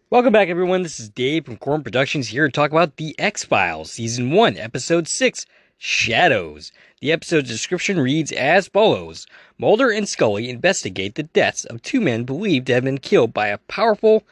Welcome back, everyone. This is Dave from Corn Productions here to talk about The X-Files, Season 1, Episode 6, Shadows. The episode's description reads as follows. Mulder and Scully investigate the deaths of two men believed to have been killed by a powerful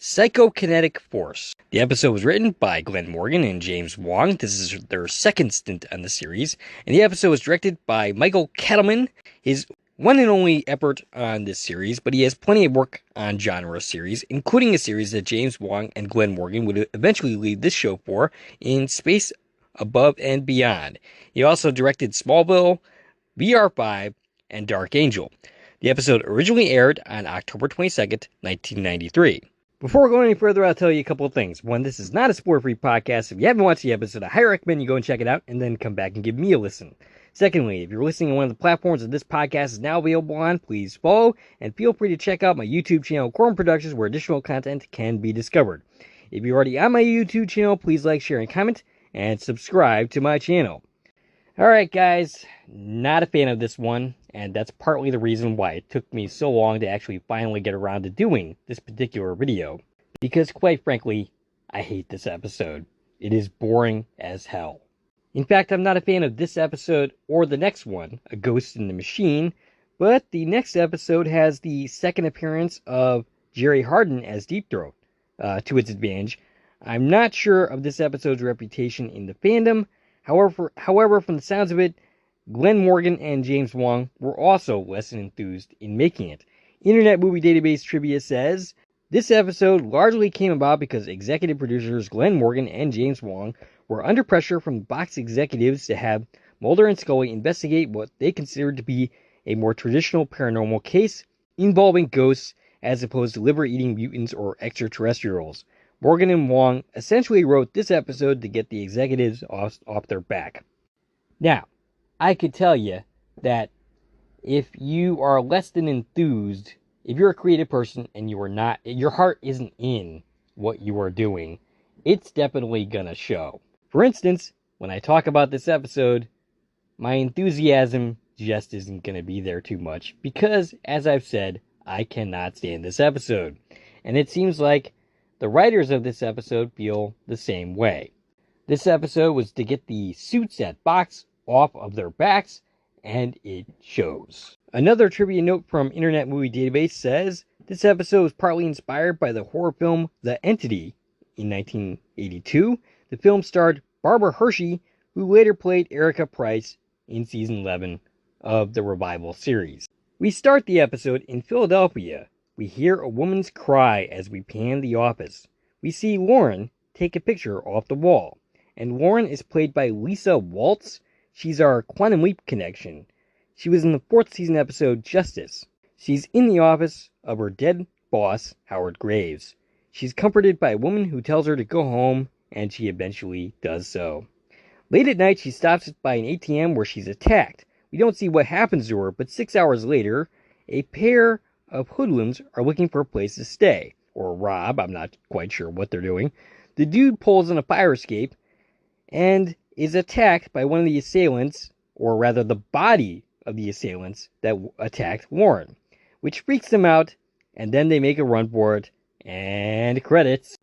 psychokinetic force. The episode was written by Glenn Morgan and James Wong. This is their second stint on the series. And the episode was directed by Michael Kettleman. His one and only effort on this series, but he has plenty of work on genre series, including a series that James Wong and Glenn Morgan would eventually lead this show for in Space Above and Beyond. He also directed Smallville, VR5, and Dark Angel. The episode originally aired on October 22nd, 1993. Before going any further, I'll tell you a couple of things. One, this is not a spoiler-free podcast. If you haven't watched the episode, I highly recommend you go and check it out, and then come back and give me a listen. Secondly, if you're listening on one of the platforms that this podcast is now available on, please follow, and feel free to check out my YouTube channel, Corn Productions, where additional content can be discovered. If you're already on my YouTube channel, please like, share, and comment, and subscribe to my channel. Alright guys, not a fan of this one, and that's partly the reason why it took me so long to actually finally get around to doing this particular video. Because quite frankly, I hate this episode. It is boring as hell. In fact, I'm not a fan of this episode or the next one, A Ghost in the Machine, but the next episode has the second appearance of Jerry Hardin as Deep Throat, to its advantage. I'm not sure of this episode's reputation in the fandom. However, from the sounds of it, Glenn Morgan and James Wong were also less enthused in making it. Internet Movie Database Trivia says, this episode largely came about because executive producers Glenn Morgan and James Wong were under pressure from box executives to have Mulder and Scully investigate what they considered to be a more traditional paranormal case involving ghosts as opposed to liver-eating mutants or extraterrestrials. Morgan and Wong essentially wrote this episode to get the executives off their back. Now, I could tell you that if you are less than enthused, if you're a creative person and you are not, your heart isn't in what you are doing, it's definitely gonna show. For instance, when I talk about this episode, my enthusiasm just isn't going to be there too much because, as I've said, I cannot stand this episode. And it seems like the writers of this episode feel the same way. This episode was to get the suits at Box off of their backs, and it shows. Another trivia note from Internet Movie Database says, this episode was partly inspired by the horror film The Entity in 1982. The film starred Barbara Hershey, who later played Erica Price in Season 11 of the revival series. We start the episode in Philadelphia. We hear a woman's cry as we pan the office. We see Lauren take a picture off the wall. And Lauren is played by Lisa Waltz. She's our Quantum Leap connection. She was in the 4th season episode Justice. She's in the office of her dead boss, Howard Graves. She's comforted by a woman who tells her to go home, and she eventually does so. Late at night, she stops by an ATM where she's attacked. We don't see what happens to her, but 6 hours later, a pair of hoodlums are looking for a place to stay. Or rob, I'm not quite sure what they're doing. The dude pulls in a fire escape and is attacked by one of the assailants, or rather the body of the assailants that attacked Lauren, which freaks them out, and then they make a run for it, and credits.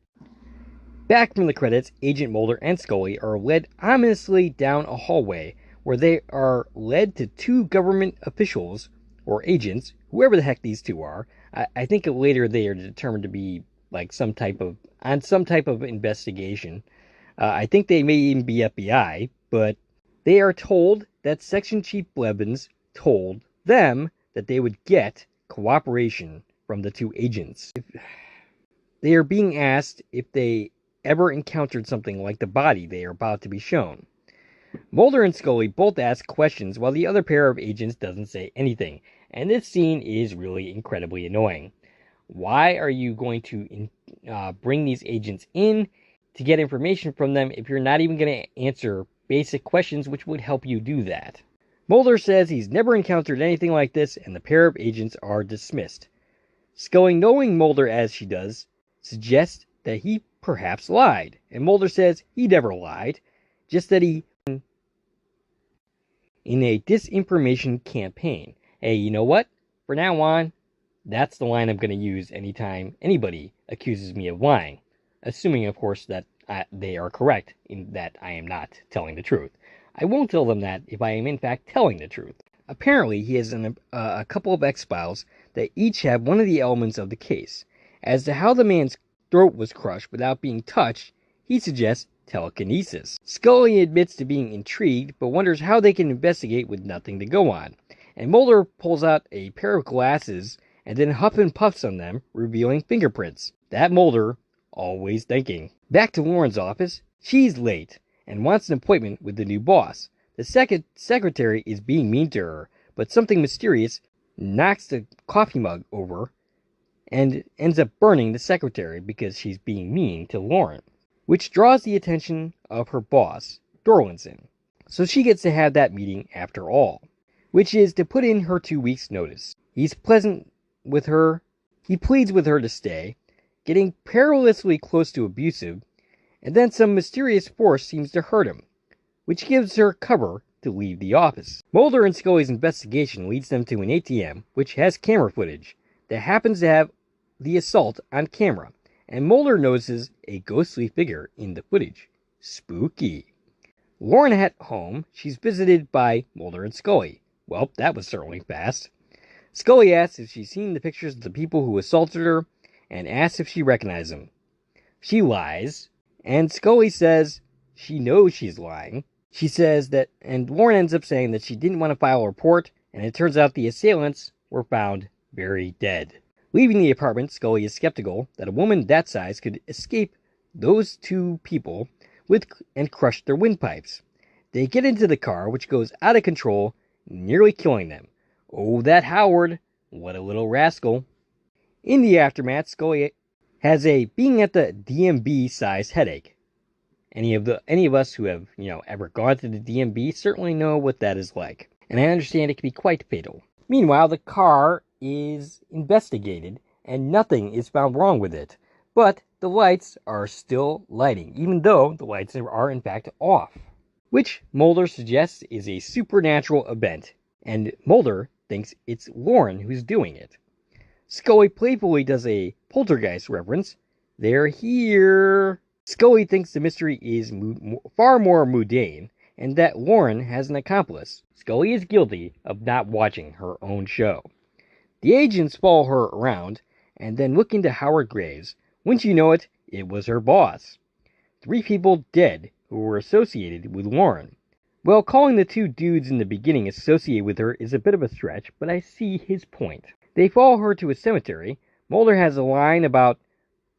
Back from the credits, Agent Mulder and Scully are led ominously down a hallway where they are led to two government officials, or agents, whoever the heck these two are. I think later they are determined to be like some type of investigation. I think they may even be FBI, but they are told that Section Chief Blevins told them that they would get cooperation from the two agents. They are being asked if they ever encountered something like the body they are about to be shown. Mulder and Scully both ask questions while the other pair of agents doesn't say anything, and this scene is really incredibly annoying. Why are you going to bring these agents in to get information from them if you're not even going to answer basic questions which would help you do that? Mulder says he's never encountered anything like this, and the pair of agents are dismissed. Scully, knowing Mulder as she does, suggests that he perhaps lied, and Mulder says he never lied, just that he in a disinformation campaign. Hey, you know what? For now on, That's the line I'm going to use anytime anybody accuses me of lying, assuming, of course, that they are correct in that I am not telling the truth. I won't tell them that if I am in fact telling the truth. Apparently, he has a couple of X-Files that each have one of the elements of the case. As to how the man's throat was crushed without being touched, he suggests telekinesis. Scully admits to being intrigued, but wonders how they can investigate with nothing to go on. And Mulder pulls out a pair of glasses and then huff and puffs on them, revealing fingerprints. That Mulder, always thinking. Back to Lauren's office, she's late and wants an appointment with the new boss. The second secretary is being mean to her, but something mysterious knocks the coffee mug over and ends up burning the secretary because she's being mean to Lauren, which draws the attention of her boss, Dorlinson. So she gets to have that meeting after all, which is to put in her 2 weeks' notice. He pleads with her to stay, getting perilously close to abusive, and then some mysterious force seems to hurt him, which gives her cover to leave the office. Mulder and Scully's investigation leads them to an ATM, which has camera footage that happens to have the assault on camera, and Mulder notices a ghostly figure in the footage. Spooky. Lauren at home, she's visited by Mulder and Scully. Well, that was certainly fast. Scully asks if she's seen the pictures of the people who assaulted her, and asks if she recognizes them. She lies, and Scully says she knows she's lying. She says that, and Lauren ends up saying that she didn't want to file a report, and it turns out the assailants were found very dead. Leaving the apartment, Scully is skeptical that a woman that size could escape those two people and crush their windpipes. They get into the car, which goes out of control, nearly killing them. Oh, that Howard, what a little rascal. In the aftermath, Scully has a being at the DMV sized headache. Any of us who have, ever gone to the DMV certainly know what that is like. And I understand it can be quite fatal. Meanwhile, the car is investigated and nothing is found wrong with it. But the lights are still lighting, even though the lights are in fact off. Which Mulder suggests is a supernatural event. And Mulder thinks it's Lauren who's doing it. Scully playfully does a poltergeist reference. They're here. Scully thinks the mystery is far more mundane, and that Lauren has an accomplice. Scully is guilty of not watching her own show. The agents follow her around, and then look into Howard Graves. Wouldn't you know it, it was her boss. 3 people dead who were associated with Lauren. Well, calling the 2 dudes in the beginning associated with her is a bit of a stretch, but I see his point. They follow her to a cemetery. Mulder has a line about,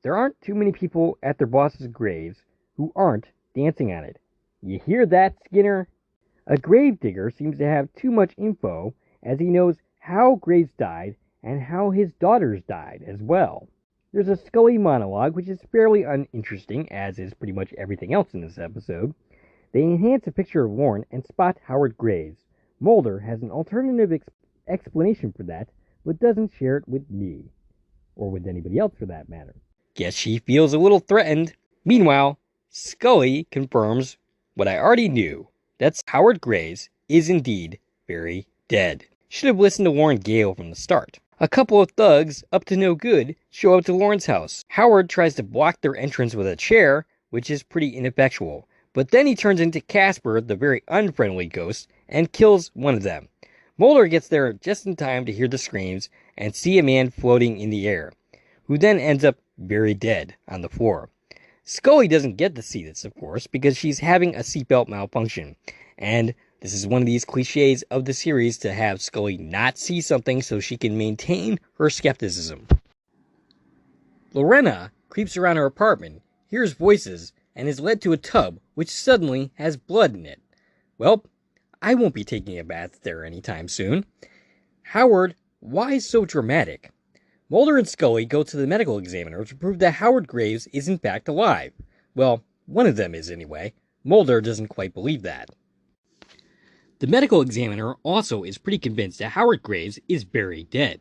there aren't too many people at their boss's graves who aren't dancing on it. You hear that, Skinner? A gravedigger seems to have too much info, as he knows how Graves died and how his daughters died as well. There's a Scully monologue, which is fairly uninteresting, as is pretty much everything else in this episode. They enhance a picture of Lauren and spot Howard Graves. Mulder has an alternative explanation for that, but doesn't share it with me, or with anybody else for that matter. Guess she feels a little threatened. Meanwhile, Scully confirms what I already knew, that Howard Graves is indeed very dead. Should have listened to Lauren Gale from the start. A couple of thugs, up to no good, show up to Lauren's house. Howard tries to block their entrance with a chair, which is pretty ineffectual. But then he turns into Casper, the very unfriendly ghost, and kills one of them. Mulder gets there just in time to hear the screams and see a man floating in the air, who then ends up very dead on the floor. Scully doesn't get to see this, of course, because she's having a seatbelt malfunction. And this is one of these cliches of the series to have Scully not see something so she can maintain her skepticism. Lorena creeps around her apartment, hears voices, and is led to a tub which suddenly has blood in it. Well, I won't be taking a bath there anytime soon. Howard, why so dramatic? Mulder and Scully go to the medical examiner to prove that Howard Graves is in fact alive. Well, one of them is anyway. Mulder doesn't quite believe that. The medical examiner also is pretty convinced that Howard Graves is very dead.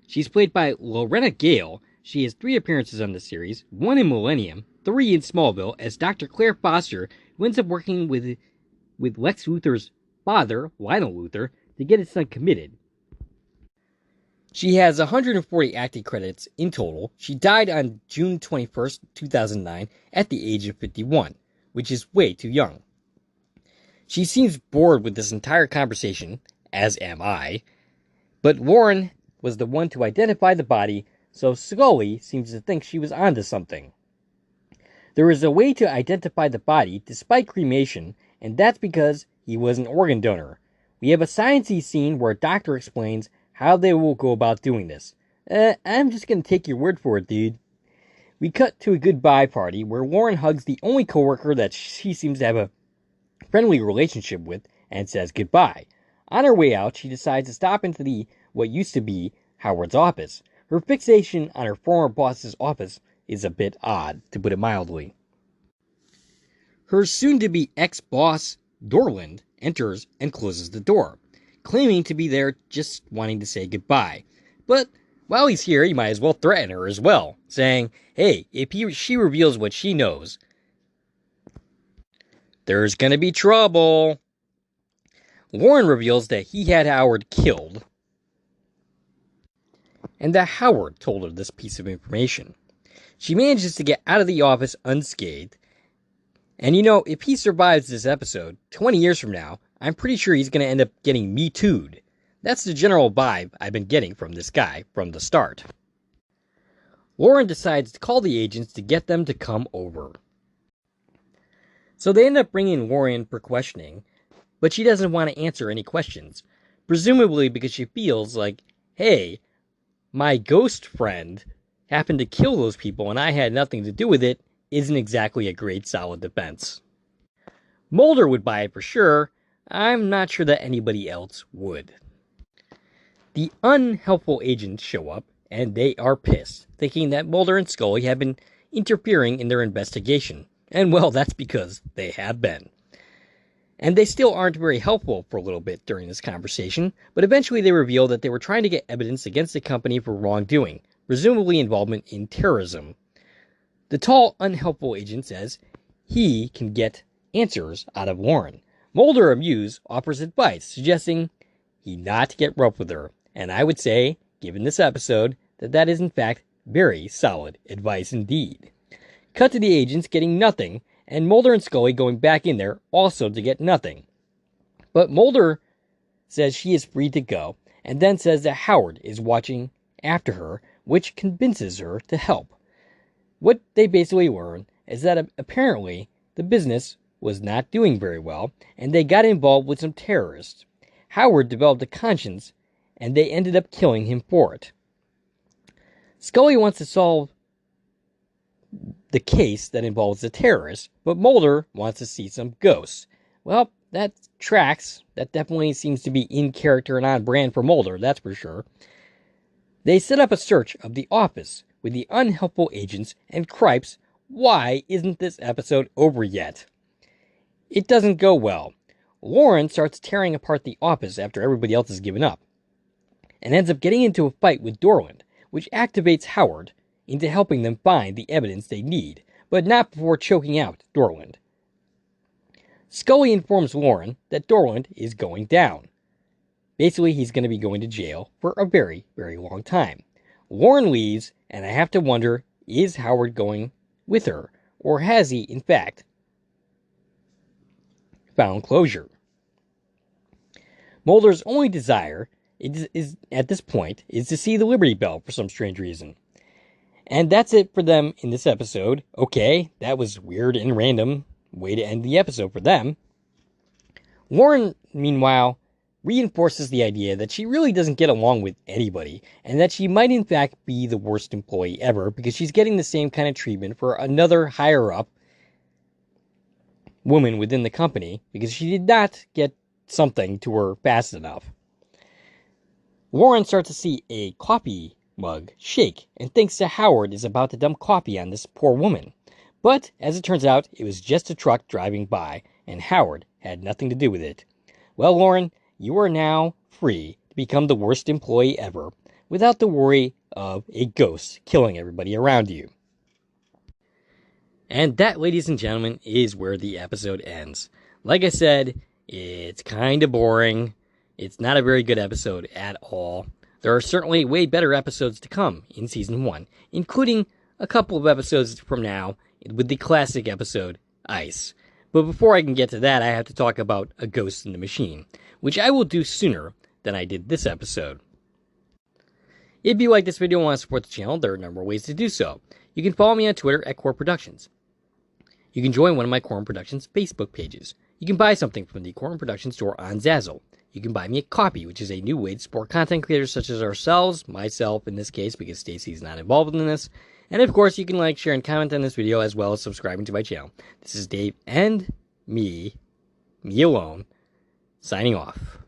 She's played by Lorena Gale. She has 3 appearances on the series, 1 in Millennium, 3 in Smallville, as Dr. Claire Foster, who ends up working with Lex Luthor's father, Lionel Luthor, to get his son committed. She has 140 acting credits in total. She died on June 21st, 2009, at the age of 51, which is way too young. She seems bored with this entire conversation, as am I, but Lauren was the one to identify the body, so Scully seems to think she was onto something. There is a way to identify the body despite cremation, and that's because he was an organ donor. We have a sciencey scene where a doctor explains how they will go about doing this. I'm just gonna take your word for it, dude. We cut to a goodbye party where Lauren hugs the only coworker that she seems to have a friendly relationship with and says goodbye. On her way out, she decides to stop into what used to be Howard's office. Her fixation on her former boss's office is a bit odd, to put it mildly. Her soon-to-be ex-boss, Dorland, enters and closes the door, claiming to be there just wanting to say goodbye. But while he's here, he might as well threaten her as well, saying, hey, if she reveals what she knows, there's gonna be trouble. Lauren reveals that he had Howard killed, and that Howard told her this piece of information. She manages to get out of the office unscathed, and if he survives this episode, 20 years from now, I'm pretty sure he's going to end up getting Me Too'd. That's the general vibe I've been getting from this guy from the start. Lauren decides to call the agents to get them to come over. So they end up bringing Lauren for questioning, but she doesn't want to answer any questions, presumably because she feels like, hey, my ghost friend happened to kill those people and I had nothing to do with it isn't exactly a great solid defense. Mulder would buy it for sure. I'm not sure that anybody else would. The unhelpful agents show up and they are pissed, thinking that Mulder and Scully have been interfering in their investigation. And well, that's because they have been. And they still aren't very helpful for a little bit during this conversation, but eventually they reveal that they were trying to get evidence against the company for wrongdoing, presumably involvement in terrorism. The tall, unhelpful agent says he can get answers out of Lauren. Mulder, amused, offers advice, suggesting he not get rough with her. And I would say, given this episode, that is in fact very solid advice indeed. Cut to the agents getting nothing, and Mulder and Scully going back in there also to get nothing. But Mulder says she is free to go, and then says that Howard is watching after her, which convinces her to help. What they basically learn is that apparently the business was not doing very well, and they got involved with some terrorists. Howard developed a conscience, and they ended up killing him for it. Scully wants to solve the case that involves the terrorists, but Mulder wants to see some ghosts. Well, that tracks. That definitely seems to be in character and on brand for Mulder, that's for sure. They set up a search of the office with the unhelpful agents, and cripes, why isn't this episode over yet? It doesn't go well. Lauren starts tearing apart the office after everybody else has given up, and ends up getting into a fight with Dorland, which activates Howard into helping them find the evidence they need, but not before choking out Dorland. Scully informs Lauren that Dorland is going down. Basically, he's going to be going to jail for a very, very long time. Lauren leaves, and I have to wonder, is Howard going with her? Or has he, in fact, found closure? Mulder's only desire is at this point is to see the Liberty Bell for some strange reason. And that's it for them in this episode. Okay, that was weird and random way to end the episode for them. Lauren, meanwhile, reinforces the idea that she really doesn't get along with anybody, and that she might in fact be the worst employee ever because she's getting the same kind of treatment for another higher-up woman within the company because she did not get something to her fast enough. Lauren starts to see a coffee mug shake and thinks that Howard is about to dump coffee on this poor woman. But, as it turns out, it was just a truck driving by, and Howard had nothing to do with it. Well, Lauren, you are now free to become the worst employee ever without the worry of a ghost killing everybody around you. And that, ladies and gentlemen, is where the episode ends. Like I said, it's kind of boring. It's not a very good episode at all. There are certainly way better episodes to come in Season 1, including a couple of episodes from now with the classic episode, Ice. But before I can get to that, I have to talk about A Ghost in the Machine, which I will do sooner than I did this episode. If you like this video and want to support the channel, there are a number of ways to do so. You can follow me on Twitter at Core Productions. You can join one of my Core Productions Facebook pages. You can buy something from the Core Productions store on Zazzle. You can buy me a copy, which is a new way to support content creators such as ourselves, myself in this case because Stacy's not involved in this. And of course, you can like, share, and comment on this video as well as subscribing to my channel. This is Dave and me alone, signing off.